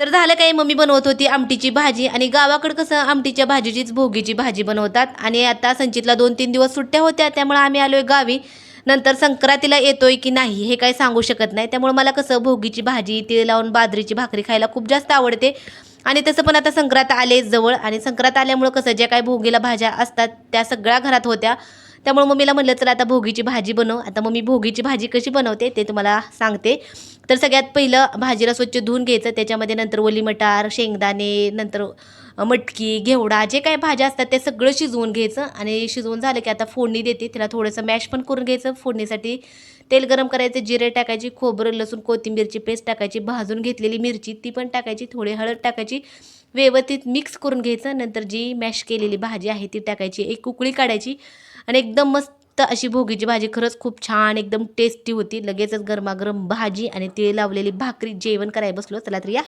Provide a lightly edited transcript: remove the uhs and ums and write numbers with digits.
तर झालं काय, मम्मी बनवत होती आमटीची भाजी आणि गावाकडे कसं आमटीच्या भाजीचीच भोगीची भाजी बनवतात. आणि आता संचितला 2-3 दिवस सुट्ट्या होत्या, त्यामुळे आम्ही आलोय गावी. नंतर संक्रांतीला येतोय की नाही हे काही सांगू शकत नाही. त्यामुळे मला कसं भोगीची भाजी, तीळ लावून बाजरीची भाकरी खायला खूप जास्त आवडते. आणि तसं पण आता संक्रांत आले जवळ, आणि संक्रांत आल्यामुळं कसं ज्या काही भोगीला भाज्या असतात त्या सगळ्या घरात होत्या. त्यामुळे मम्मीला म्हणलं चला आता भोगीची भाजी बनव. आता मम्मी भोगीची भाजी कशी बनवते ते तुम्हाला सांगते. तर सगळ्यात पहिलं भाजीला स्वच्छ धुवून घ्यायचं. त्याच्यामध्ये नंतर ओली मटार, शेंगदाणे, नंतर मटकी, घेवडा जे काही भाज्या असतात ते सगळं शिजवून घ्यायचं. आणि शिजवून झालं की आता फोडणी देते. त्याला थोडंसं मॅश पण करून घ्यायचं. फोडणीसाठी तेल गरम करायचं, जिरे टाकायची, खोबरं, लसूण, कोथिंबीरची पेस्ट टाकायची, भाजून घेतलेली मिरची ती पण टाकायची, थोडी हळद टाकायची, व्यवस्थित मिक्स करून घ्यायचं. नंतर जी मॅश केलेली भाजी आहे ती टाकायची, एक उकळी काढायची आणि एकदम मस्त अशी भोगीची भाजी खरंच खूप छान एकदम टेस्टी होती. लगेचच गरमागरम भाजी आणि तीळ लावलेली भाकरी जेवण करायला बसलो. चला तर या.